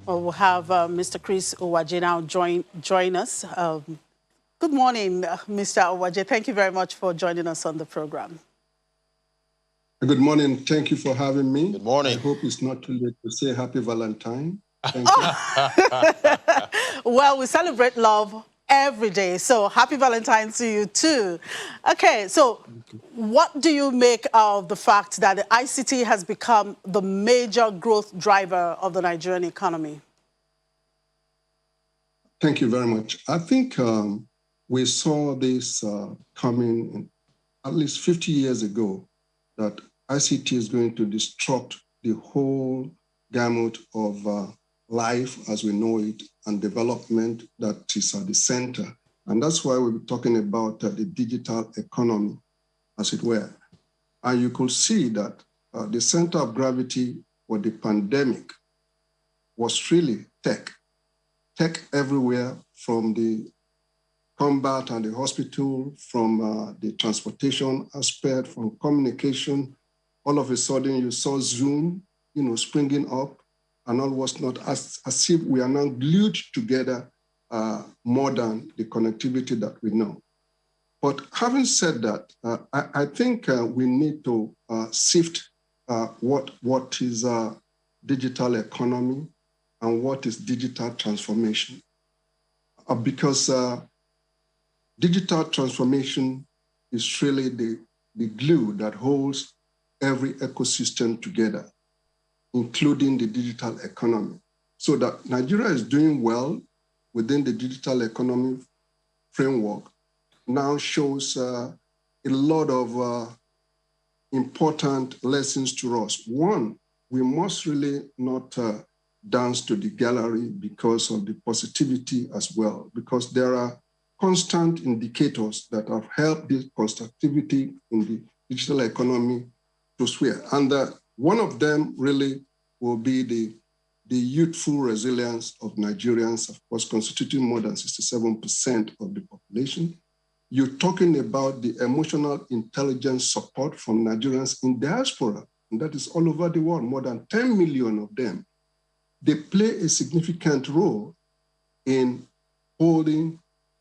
Well, we'll have Mr. Chris Uwaje now join us. Good morning, Mr. Uwaje. Thank you very much for joining us on the program. Good morning. Thank you for having me. Good morning. I hope it's not too late to say Happy Valentine. Thank you. Well, we celebrate love every day, so happy Valentine's to you too. Okay, so what do you make of the fact that the ICT has become the major growth driver of the Nigerian economy? Thank you very much. I think we saw this coming at least 50 years ago, that ICT is going to disrupt the whole gamut of life as we know it and development that is at the center. And that's why we're talking about the digital economy, as it were. And you could see that the center of gravity for the pandemic was really tech. Tech everywhere, from the combat and the hospital, from the transportation aspect, from communication. All of a sudden you saw Zoom, springing up, and all was not as if we are now glued together more than the connectivity that we know. But having said that, I think we need to sift what is digital economy and what is digital transformation. Because digital transformation is really the glue that holds every ecosystem together, including the digital economy. So that Nigeria is doing well within the digital economy framework now shows a lot of important lessons to us. One, we must really not dance to the gallery because of the positivity as well, because there are constant indicators that have helped this constructivity in the digital economy to swear. And one of them really will be the youthful resilience of Nigerians, of course, constituting more than 67% of the population. You're talking about the emotional intelligence support from Nigerians in diaspora, and that is all over the world, more than 10 million of them. They play a significant role in holding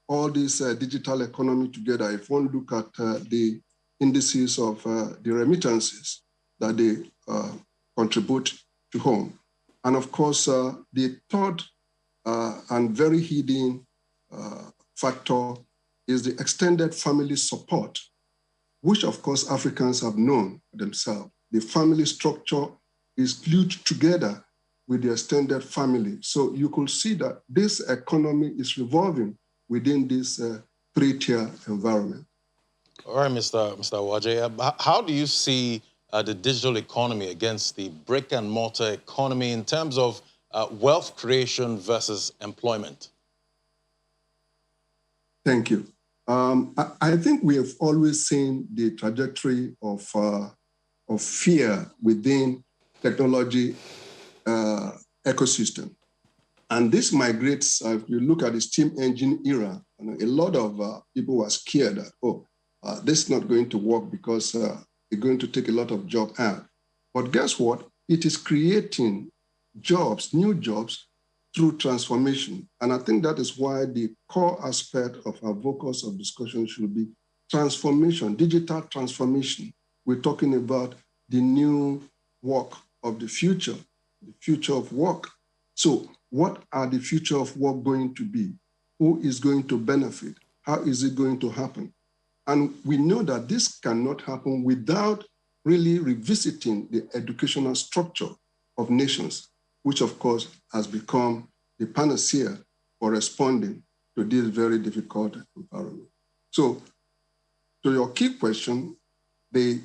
all this digital economy together. If one look at the indices of the remittances that they contribute to home. And of course, the third and very hidden factor is the extended family support, which of course Africans have known themselves. The family structure is glued together with the extended family. So you could see that this economy is revolving within this three-tier environment. All right, Mr. Uwaje, how do you see the digital economy against the brick and mortar economy in terms of wealth creation versus employment? Thank you. I think we have always seen the trajectory of fear within technology ecosystem. And this migrates, if you look at the steam engine era, a lot of people were scared that, this is not going to work because it's going to take a lot of jobs out. But guess what? It is creating jobs, new jobs, through transformation. And I think that is why the core aspect of our focus of discussion should be transformation, digital transformation. We're talking about the new work of the future of work. So what are the future of work going to be? Who is going to benefit? How is it going to happen? And we know that this cannot happen without really revisiting the educational structure of nations, which of course has become the panacea for responding to this very difficult environment. So to your key question, the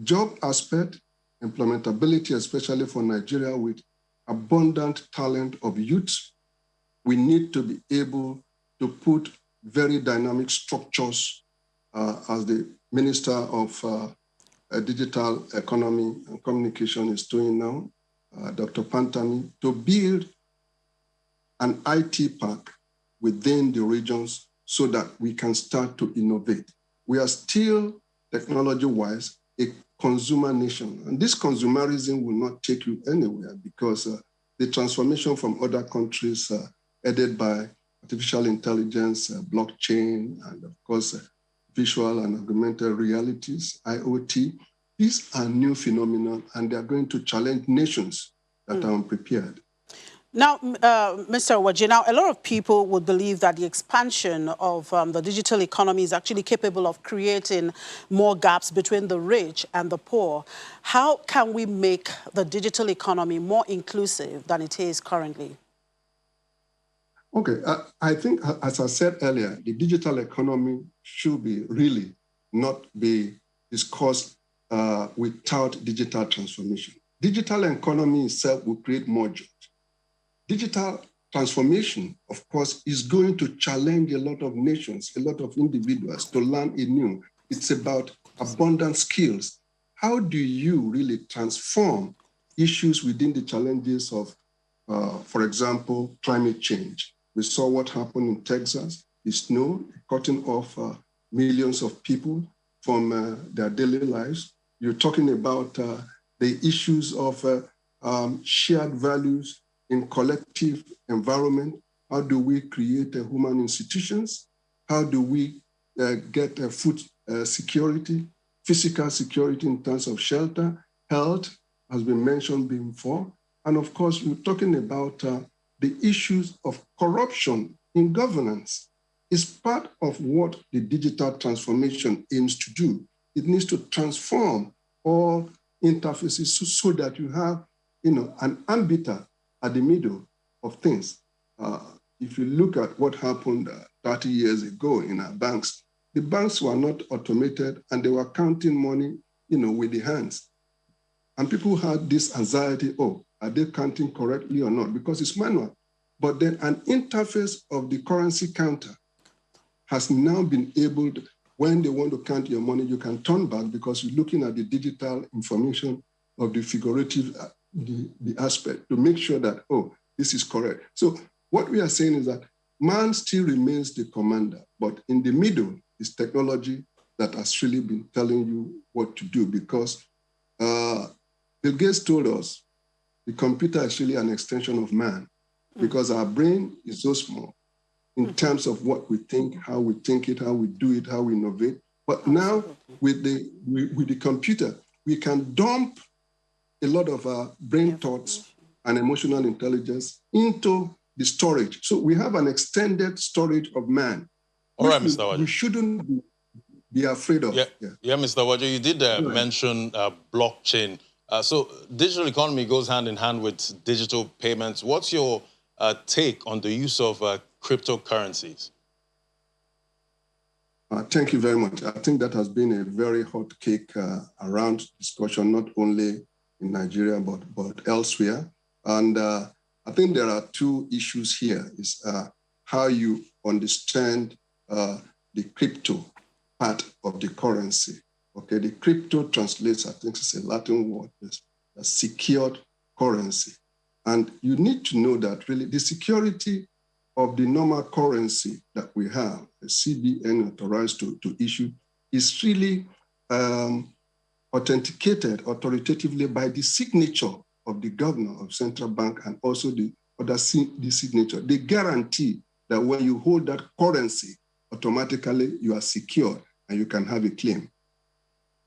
job aspect, implementability, especially for Nigeria with abundant talent of youth, we need to be able to put very dynamic structures as the Minister of Digital Economy and Communication is doing now, Dr. Pantami, to build an IT park within the regions so that we can start to innovate. We are still, technology-wise, a consumer nation. And this consumerism will not take you anywhere because the transformation from other countries aided by artificial intelligence, blockchain, and of course, visual and augmented realities, IoT. These are new phenomena, and they are going to challenge nations that are unprepared. Now, Mr. Uwaje, now a lot of people would believe that the expansion of the digital economy is actually capable of creating more gaps between the rich and the poor. How can we make the digital economy more inclusive than it is currently? Okay, I think, as I said earlier, the digital economy should be really not be discussed without digital transformation. Digital economy itself will create more jobs. Digital transformation, of course, is going to challenge a lot of nations, a lot of individuals to learn anew. It's about abundant skills. How do you really transform issues within the challenges of, for example, climate change? We saw what happened in Texas, the snow, cutting off millions of people from their daily lives. You're talking about the issues of shared values in collective environment. How do we create human institutions? How do we get food security, physical security in terms of shelter, health, has been mentioned before. And of course, we're talking about the issues of corruption in governance. Is part of what the digital transformation aims to do. It needs to transform all interfaces so that you have, an arbiter at the middle of things. If you look at what happened 30 years ago in our banks, the banks were not automated and they were counting money, with the hands. And people had this anxiety, are they counting correctly or not? Because it's manual. But then an interface of the currency counter has now been able to, when they want to count your money, you can turn back because you're looking at the digital information of the figurative the aspect to make sure that, this is correct. So what we are saying is that man still remains the commander, but in the middle is technology that has really been telling you what to do, because Bill Gates told us the computer is really an extension of man, because our brain is so small in terms of what we think it, how we do it, how we innovate. But now with the computer, we can dump a lot of our brain thoughts and emotional intelligence into the storage. So we have an extended storage of man. All right, Mr. Uwaje. We shouldn't be afraid of. Yeah, Mr. Uwaje, you did mention blockchain. So digital economy goes hand in hand with digital payments. What's your take on the use of cryptocurrencies? Thank you very much. I think that has been a very hot cake around discussion, not only in Nigeria, but elsewhere. And I think there are two issues here, is how you understand the crypto part of the currency. Okay, the crypto translates, I think it's a Latin word, is a secured currency. And you need to know that really the security of the normal currency that we have, the CBN authorized to issue, is really authenticated authoritatively by the signature of the governor of central bank and also the signature. They guarantee that when you hold that currency, automatically you are secure and you can have a claim.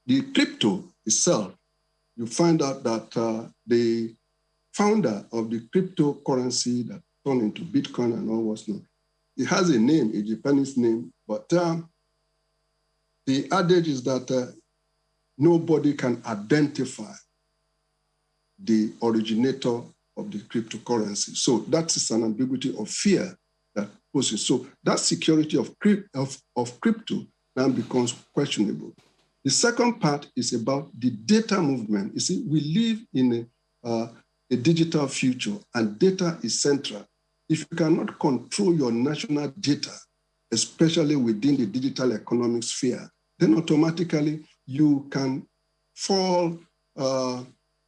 The crypto itself, you find out that the founder of the cryptocurrency that turned into Bitcoin and all what's known, it has a name, a Japanese name, but the adage is that nobody can identify the originator of the cryptocurrency. So that is an ambiguity of fear that poses. So that security of crypto now becomes questionable. The second part is about the data movement. You see, we live in a digital future, and data is central. If you cannot control your national data, especially within the digital economic sphere, then automatically you can fall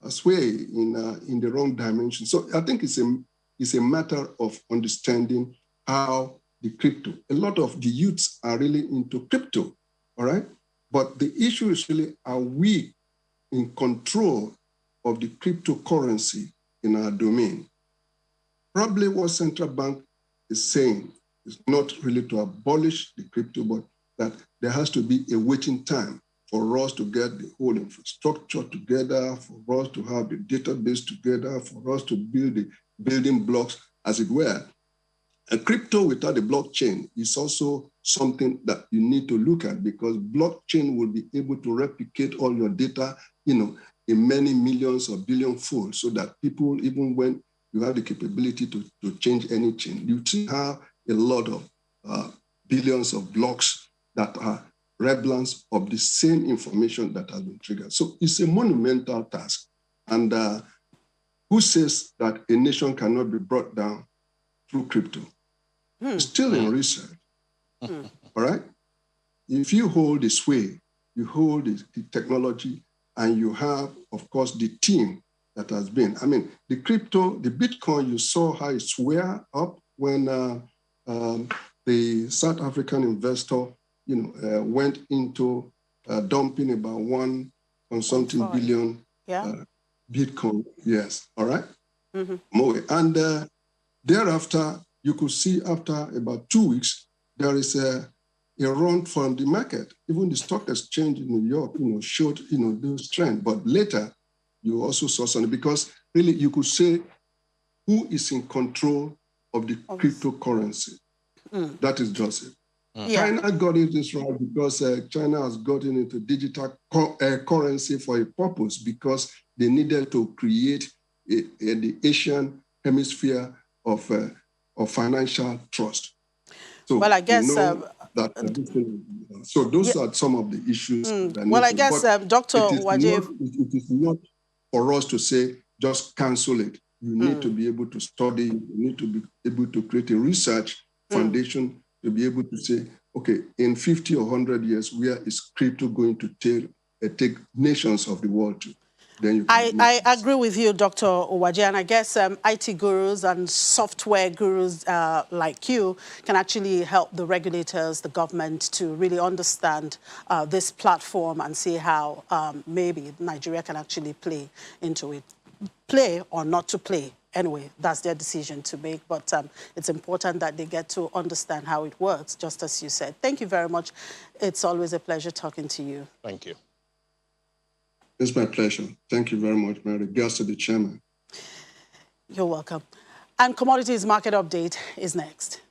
astray in the wrong dimension. So I think it's a matter of understanding how the crypto, a lot of the youths are really into crypto, all right? But the issue is really, are we in control of the cryptocurrency in our domain? probably what central bank is saying is not really to abolish the crypto, but that there has to be a waiting time for us to get the whole infrastructure together, for us to have the database together, for us to build the building blocks, as it were. A crypto without a blockchain is also something that you need to look at, because blockchain will be able to replicate all your data, in many millions or billion folds, so that people, even when you have the capability to change any chain, you still have a lot of billions of blocks that are relevance of the same information that has been triggered. So it's a monumental task. And who says that a nation cannot be brought down through crypto? It's still in research, all right? If you hold the sway, you hold the technology, and you have, of course, the team that has been. I mean, the crypto, the Bitcoin, you saw how it swelled up when the South African investor, went into dumping about 1 billion Bitcoin. Yes, all right? And thereafter, you could see after about 2 weeks, there is a run from the market. Even the stock exchange in New York, showed, those trends. But later, you also saw something, because really you could say who is in control of the cryptocurrency. That is Joseph. China got this right because China has gotten into digital currency for a purpose, because they needed to create the Asian hemisphere of financial trust. So, well, I guess so those are some of the issues. Well, I guess, Dr. Uwaje, it is not for us to say just cancel it. You need to be able to study. You need to be able to create a research foundation to be able to say, okay, in 50 or 100 years, where is crypto going to take nations of the world to? Then you can I agree with you, Dr. Uwaje, and I guess IT gurus and software gurus like you can actually help the regulators, the government, to really understand this platform and see how maybe Nigeria can actually play into it. Play or not to play. Anyway, that's their decision to make, but it's important that they get to understand how it works, just as you said. Thank you very much. It's always a pleasure talking to you. Thank you. It's my pleasure. Thank you very much. My regards to the chairman. You're welcome. And Commodities Market Update is next.